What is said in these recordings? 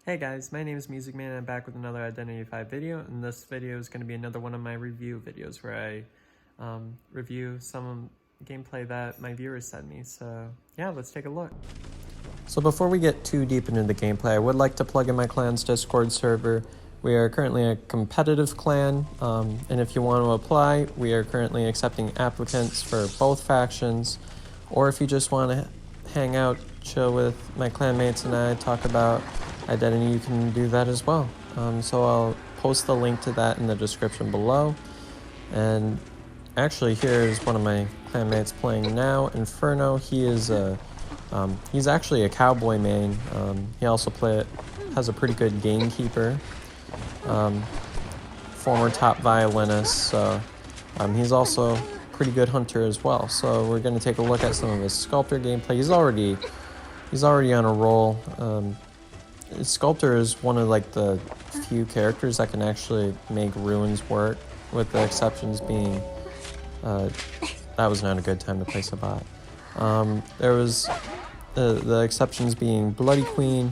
Hey guys, my name is Mus1cMan and I'm back with another Identity V video, and this video is going to be another one of my review videos where I review some gameplay that my viewers send me. So yeah, let's take a look. So before we get too deep into the gameplay, I would like to plug in my clan's Discord server. We are currently a competitive clan, and if you want to apply, we are currently accepting applicants for both factions, or if you just want to hang out, chill with my clanmates and I, talk about Identity, you can do that as well. So I'll post the link to that in the description below. And actually, here's one of my clanmates playing now, Inferno. He is he's actually a cowboy main. He also has a pretty good gamekeeper. Former top violinist, so he's also a pretty good hunter as well. So we're going to take a look at some of his sculptor gameplay. He's already on a roll. Sculptor is one of like the few characters that can actually make ruins work, with the exceptions being that was not a good time to place a bot. There was the exceptions being Bloody Queen,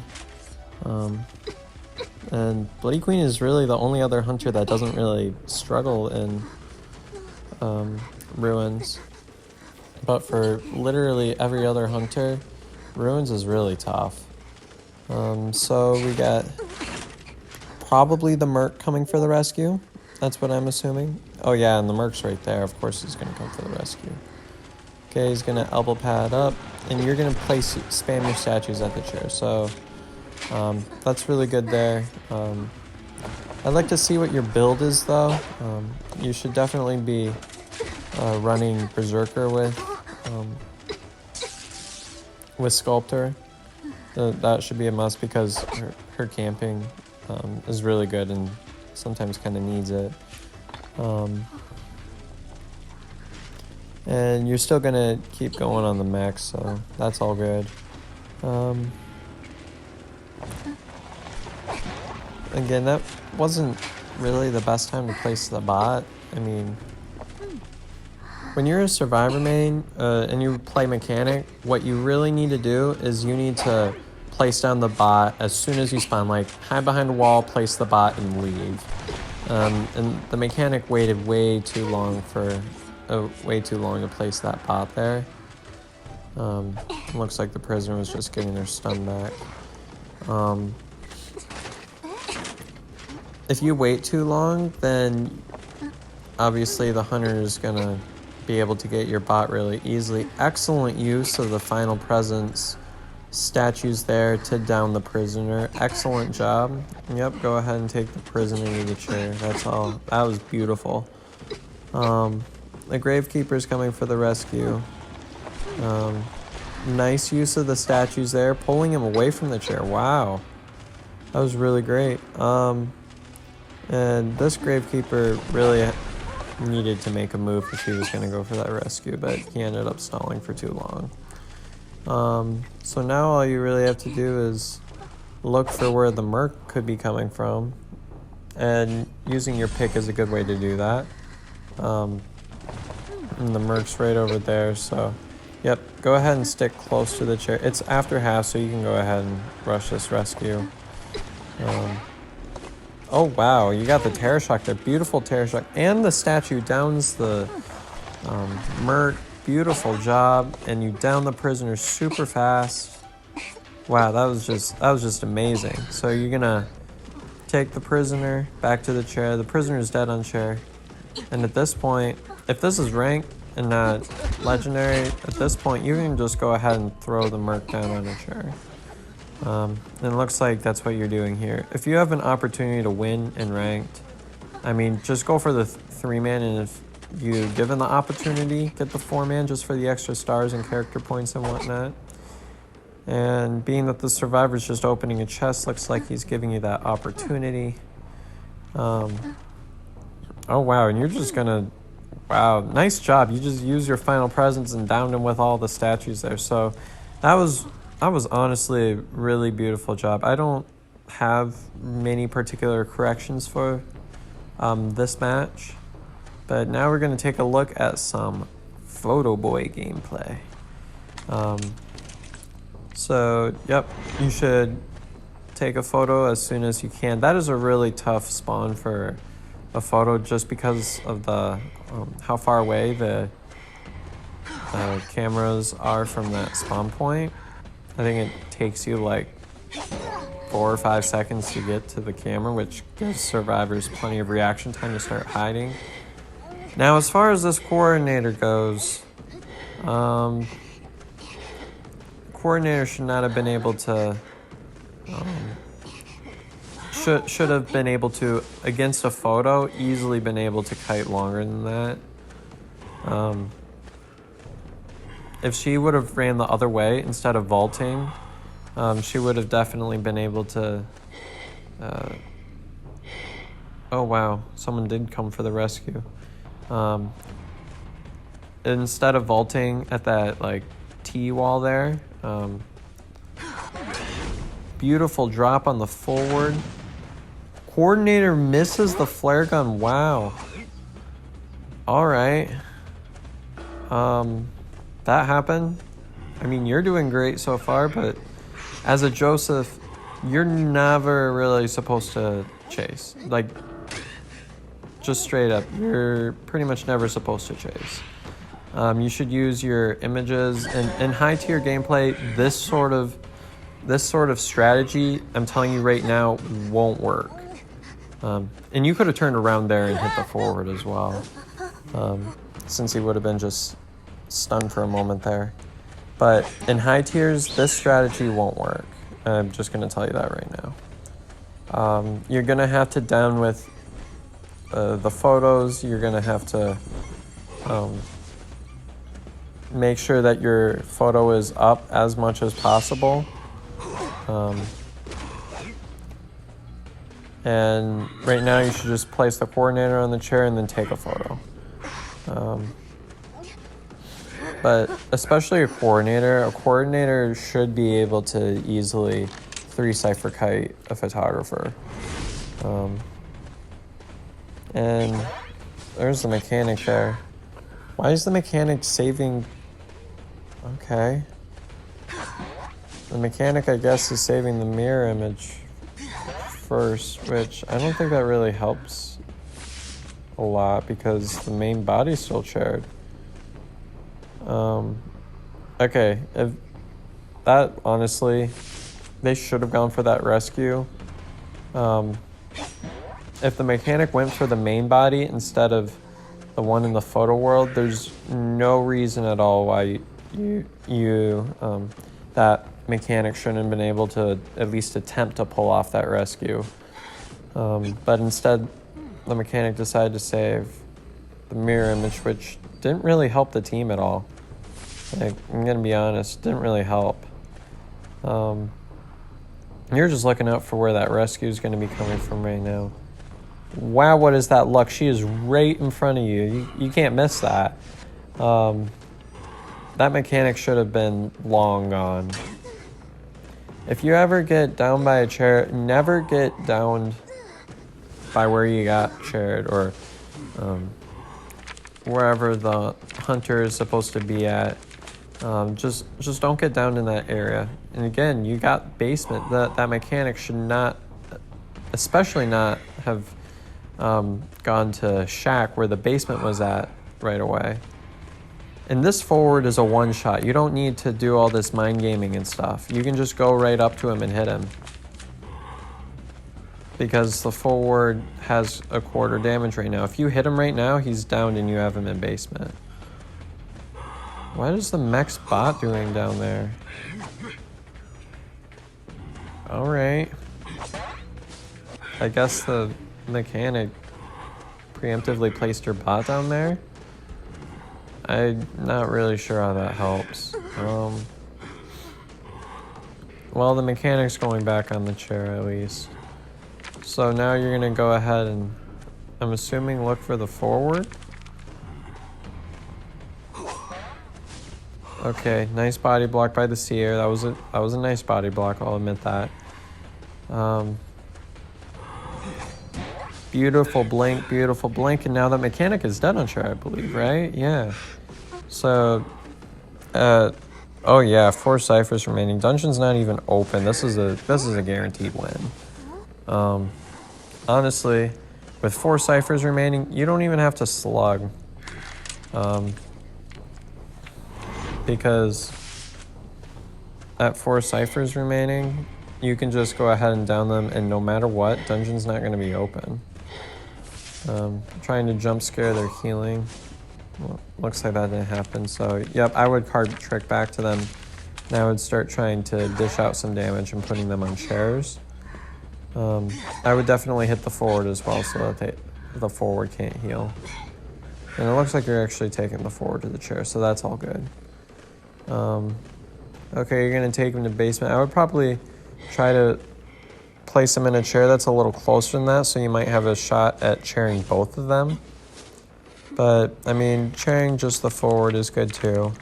and Bloody Queen is really the only other hunter that doesn't really struggle in ruins, but for literally every other hunter, ruins is really tough. So we got probably the Merc coming for the rescue. That's what I'm assuming. Oh yeah, and the Merc's right there. Of course he's going to come for the rescue. Okay, he's going to elbow pad up, and you're going to spam your statues at the chair. So that's really good there. I'd like to see what your build is though. You should definitely be running Berserker with Sculptor. That should be a must because her camping is really good and sometimes kind of needs it. And you're still gonna keep going on the max, so that's all good. Again, that wasn't really the best time to place the bot. I mean, when you're a survivor main and you play mechanic, what you really need to do is you need to place down the bot as soon as you spawn. Like, hide behind a wall, place the bot, and leave. And the mechanic waited way too long to place that bot there. Looks like the prisoner was just getting their stun back. If you wait too long, then obviously the hunter is gonna be able to get your bot really easily. Excellent use of the final presence statues there to down the prisoner. Excellent job. Yep, go ahead and take the prisoner to the chair. That's all. That was beautiful. The Gravekeeper's coming for the rescue. Nice use of the statues there, pulling him away from the chair. Wow. That was really great. And this Gravekeeper really needed to make a move if he was going to go for that rescue, but he ended up stalling for too long. So now all you really have to do is look for where the Merc could be coming from, and using your pick is a good way to do that. And the Merc's right over there, so yep, go ahead and stick close to the chair. It's after half, so you can go ahead and rush this rescue. Oh wow, you got the Terror Shock there. Beautiful Terror Shock. And the statue downs the Merc. Beautiful job. And you down the prisoner super fast. Wow, that was just amazing. So you're gonna take the prisoner back to the chair. The prisoner is dead on chair. And at this point, if this is ranked and not legendary, at this point you can just go ahead and throw the Merc down on a chair. And it looks like that's what you're doing here. If you have an opportunity to win in ranked, I mean, just go for the 3-man, and if you given the opportunity, get the 4-man just for the extra stars and character points and whatnot. And being that the survivor's just opening a chest, looks like he's giving you that opportunity. Oh wow, and you're just gonna, wow, nice job. You just used your final presence and downed him with all the statues there. So that was honestly a really beautiful job. I don't have many particular corrections for this match, but now we're going to take a look at some Photo Boy gameplay. So, yep, you should take a photo as soon as you can. That is a really tough spawn for a photo just because of the how far away the cameras are from that spawn point. I think it takes you like 4 or 5 seconds to get to the camera, which gives survivors plenty of reaction time to start hiding. Now, as far as this coordinator goes, coordinator should not have been able to, should have been able to, against a photo, easily been able to kite longer than that. If she would have ran the other way instead of vaulting, she would have definitely been able to... oh wow, someone did come for the rescue. Instead of vaulting at that like T wall there, beautiful drop on the forward. Coordinator misses the flare gun. Wow. All right. That happened. I mean, you're doing great so far, but as a Joseph, you're never really supposed to chase. Like, just straight up, you're pretty much never supposed to chase. You should use your images. In high tier gameplay, this sort of strategy, I'm telling you right now, won't work. And you could have turned around there and hit the forward as well, since he would have been just stunned for a moment there. But in high tiers, this strategy won't work. I'm just going to tell you that right now. You're going to have to down with the photos. You're going to have to make sure that your photo is up as much as possible. And right now you should just place the coordinator on the chair and then take a photo. But especially a coordinator should be able to easily 3-cipher kite a photographer. And there's the mechanic there. Why is the mechanic saving? Okay. The mechanic, I guess, is saving the mirror image first, which I don't think that really helps a lot because the main body's still chaired. Okay, if that, honestly, they should have gone for that rescue. If the mechanic went for the main body instead of the one in the photo world, there's no reason at all why that mechanic shouldn't have been able to at least attempt to pull off that rescue. But instead, the mechanic decided to save the mirror image, which didn't really help the team at all. Like, I'm gonna be honest, didn't really help. You're just looking out for where that rescue is gonna be coming from right now. Wow, what is that luck? She is right in front of you. You can't miss that. That mechanic should have been long gone. If you ever get down by a chair, never get downed by where you got chaired or wherever the hunter is supposed to be at. Just don't get down in that area. And again, you got basement. That mechanic should not, especially not have gone to shack where the basement was at right away. And this forward is a one-shot. You don't need to do all this mind gaming and stuff. You can just go right up to him and hit him. Because the forward has a quarter damage right now. If you hit him right now, he's downed and you have him in basement. What is the mech bot doing down there? Alright. I guess the mechanic preemptively placed her bot down there. I'm not really sure how that helps. Well, the mechanic's going back on the chair at least. So now you're gonna go ahead and, I'm assuming, look for the forward. Okay, nice body block by the seer. That was a nice body block, I'll admit that. Beautiful blink, and now the mechanic is dead on chair, I believe, right? Yeah. So, Oh yeah, 4 ciphers remaining. Dungeon's not even open. This is a guaranteed win. Honestly, with 4 ciphers remaining, you don't even have to slug. Because at 4 ciphers remaining, you can just go ahead and down them, and no matter what, dungeon's not going to be open. Trying to jump scare their healing. Well, looks like that didn't happen, so yep, I would card trick back to them, and I would start trying to dish out some damage and putting them on chairs. I would definitely hit the forward as well so that the forward can't heal. And it looks like you're actually taking the forward to the chair, so that's all good. Okay, you're going to take him to basement. I would probably try to place him in a chair that's a little closer than that, so you might have a shot at chairing both of them. But, I mean, chairing just the forward is good too.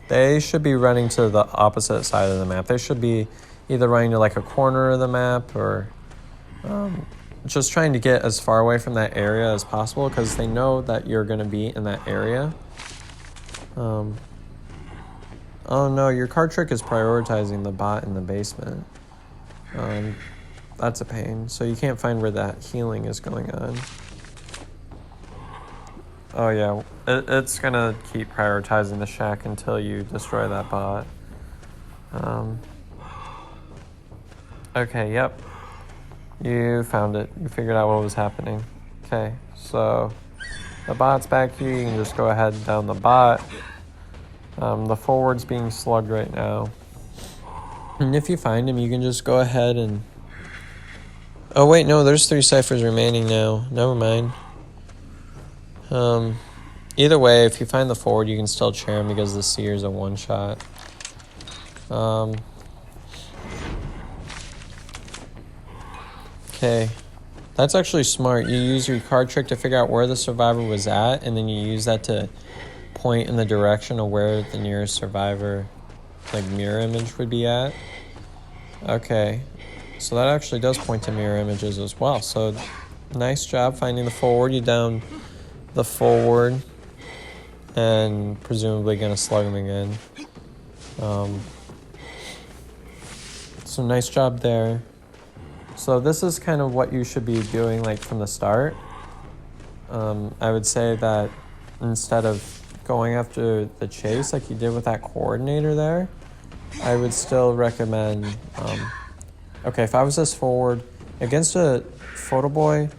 They should be running to the opposite side of the map. They should be either running to like a corner of the map or just trying to get as far away from that area as possible because they know that you're going to be in that area. Oh no, your card trick is prioritizing the bot in the basement. That's a pain. So you can't find where that healing is going on. Oh yeah, it's gonna keep prioritizing the shack until you destroy that bot. Okay, yep. You found it. You figured out what was happening. Okay, so the bot's back here. You can just go ahead and down the bot. The forward's being slugged right now. And if you find him, you can just go ahead and... Oh wait, no, there's 3 ciphers remaining now. Never mind. Either way, if you find the forward, you can still chair him because the seer's a one-shot. Okay. That's actually smart. You use your card trick to figure out where the survivor was at, and then you use that to point in the direction of where the nearest survivor, like mirror image, would be at. Okay. So that actually does point to mirror images as well. So nice job finding the forward. You down the forward and presumably gonna slug him again. So nice job there. So this is kind of what you should be doing like from the start. I would say that instead of going after the chase like you did with that coordinator there, I would still recommend okay, if I was this forward against a photo boy,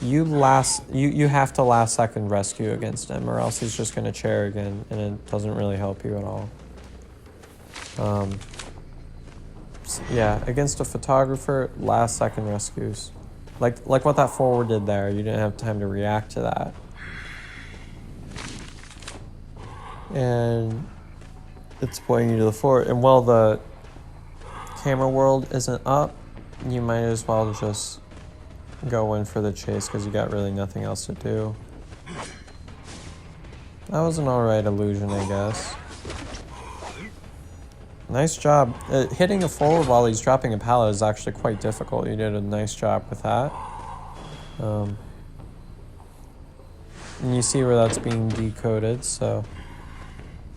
you have to last second rescue against him, or else he's just gonna chair again, and it doesn't really help you at all. Yeah, against a photographer, last second rescues, like what that forward did there. You didn't have time to react to that, and it's pointing you to the forward. And while the camera world isn't up, you might as well just go in for the chase because you got really nothing else to do. That was an alright illusion, I guess. Nice job. Hitting a forward while he's dropping a pallet is actually quite difficult. You did a nice job with that. And you see where that's being decoded, so...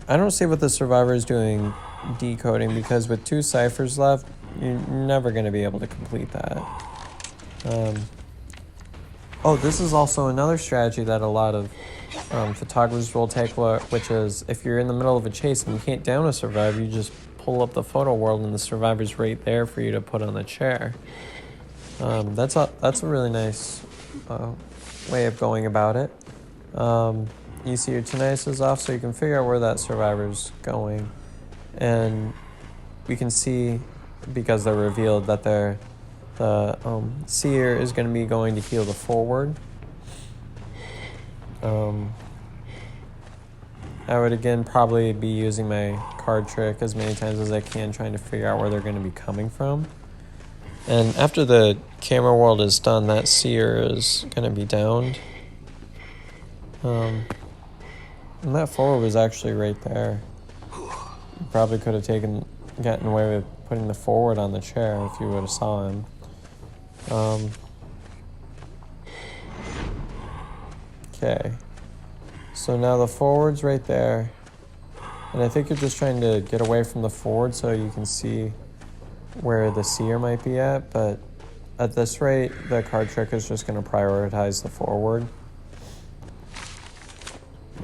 I don't see what the survivor is doing decoding, because with 2 ciphers left, you're never going to be able to complete that. Oh, this is also another strategy that a lot of photographers will take, which is if you're in the middle of a chase and you can't down a survivor, you just pull up the photo world and the survivor's right there for you to put on the chair. That's a really nice way of going about it. You see your tinnitus is off, so you can figure out where that survivor's going. And we can see, because they're revealed, that the seer is going to be going to heal the forward. I would again probably be using my card trick as many times as I can, trying to figure out where they're going to be coming from. And after the camera world is done, that seer is going to be downed. And that forward was actually right there. You probably could have gotten away with putting the forward on the chair if you would have saw him. Okay. So now the forward's right there. And I think you're just trying to get away from the forward so you can see where the seer might be at. But at this rate, the card trick is just going to prioritize the forward.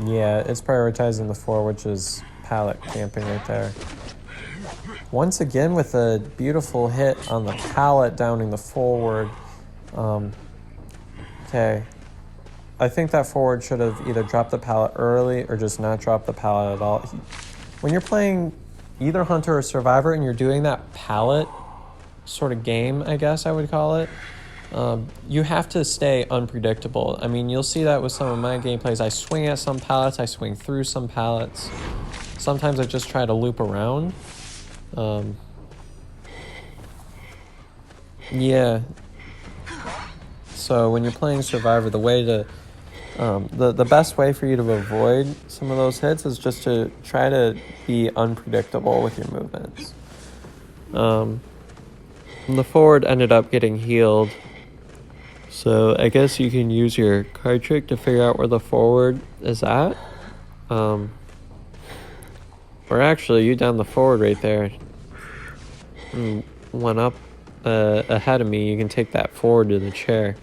Yeah, it's prioritizing the forward, which is pallet camping right there. Once again with a beautiful hit on the pallet, downing the forward. Okay. I think that forward should have either dropped the pallet early or just not dropped the pallet at all. When you're playing either Hunter or Survivor and you're doing that pallet sort of game, I guess I would call it, you have to stay unpredictable. I mean, you'll see that with some of my gameplays. I swing at some pallets, I swing through some pallets. Sometimes I just try to loop around. Yeah. So when you're playing Survivor, the way to the best way for you to avoid some of those hits is just to try to be unpredictable with your movements. The forward ended up getting healed, so I guess you can use your card trick to figure out where the forward is at. Or actually, you down the forward right there. One up ahead of me, you can take that forward to the chair.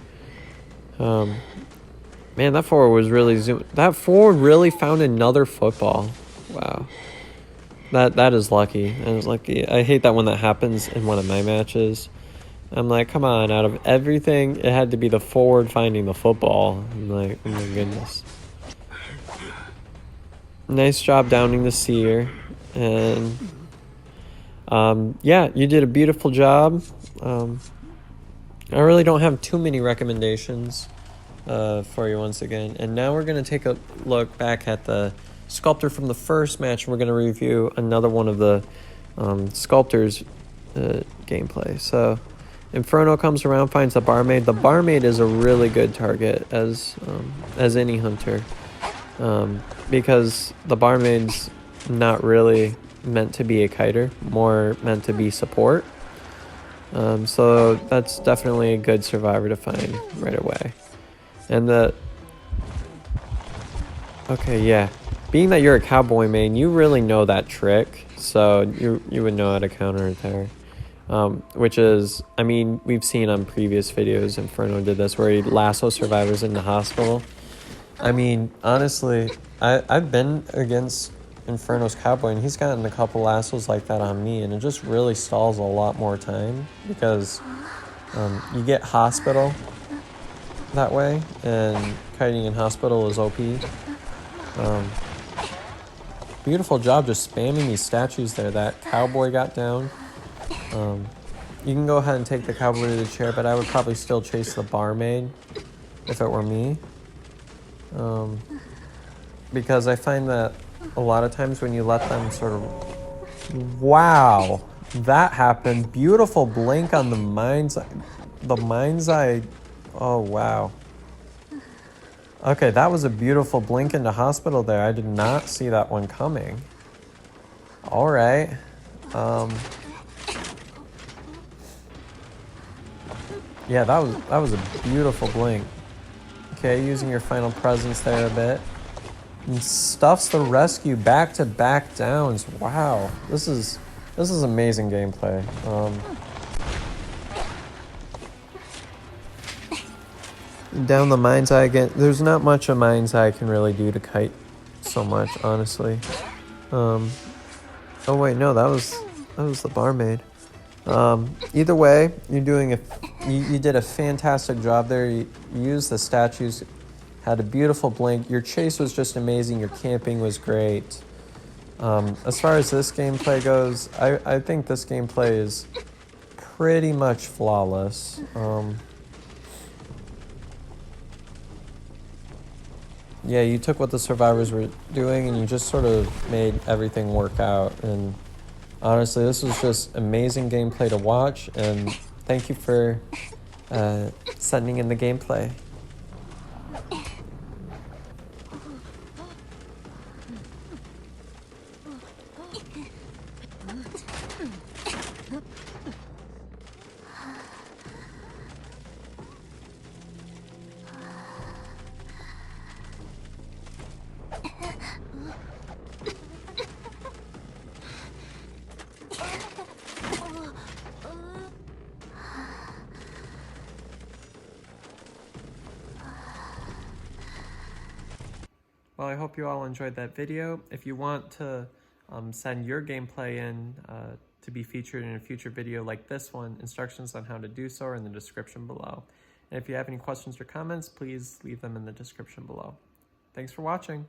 Man, that forward was really that forward really found another football. Wow. That is lucky. That is lucky. I hate that when that happens in one of my matches. I'm like, come on, out of everything, it had to be the forward finding the football. I'm like, oh my goodness. Nice job downing the seer. And yeah, you did a beautiful job. I really don't have too many recommendations for you once again. And now we're going to take a look back at the sculptor from the first match. We're going to review another one of the sculptor's gameplay. So Inferno comes around, finds the barmaid. The barmaid is a really good target as any hunter, because the barmaid's not really meant to be a kiter, more meant to be support. So that's definitely a good survivor to find right away. And okay, yeah. Being that you're a cowboy main, you really know that trick, so you would know how to counter it there. Which is, I mean, we've seen on previous videos, Inferno did this, where he lasso survivors in the hospital. I mean, honestly, I've been against Inferno's cowboy, and he's gotten a couple lassos like that on me, and it just really stalls a lot more time, because you get hospital that way, and kiting in hospital is OP. Beautiful job just spamming these statues there. That cowboy got down. You can go ahead and take the cowboy to the chair, but I would probably still chase the barmaid if it were me. Because I find that a lot of times when you let them sort of... Wow! That happened. Beautiful blink on the mind's eye. The mind's eye... Oh, wow. Okay, that was a beautiful blink into hospital there. I did not see that one coming. All right. Yeah, that was a beautiful blink. Okay, using your final presence there a bit. And stuffs the rescue back-to-back downs. Wow, this is amazing gameplay. Down the mind's eye again. There's not much a mind's eye can really do to kite so much, honestly. Oh wait, no, that was the barmaid. Either way, you're doing you did a fantastic job there. You used the statues, had a beautiful blink. Your chase was just amazing. Your camping was great. As far as this gameplay goes, I think this gameplay is pretty much flawless. Yeah, you took what the survivors were doing and you just sort of made everything work out. And honestly, this was just amazing gameplay to watch. And thank you for sending in the gameplay. Well, I hope you all enjoyed that video. If you want to send your gameplay in to be featured in a future video like this one, instructions on how to do so are in the description below. And if you have any questions or comments, please leave them in the description below. Thanks for watching.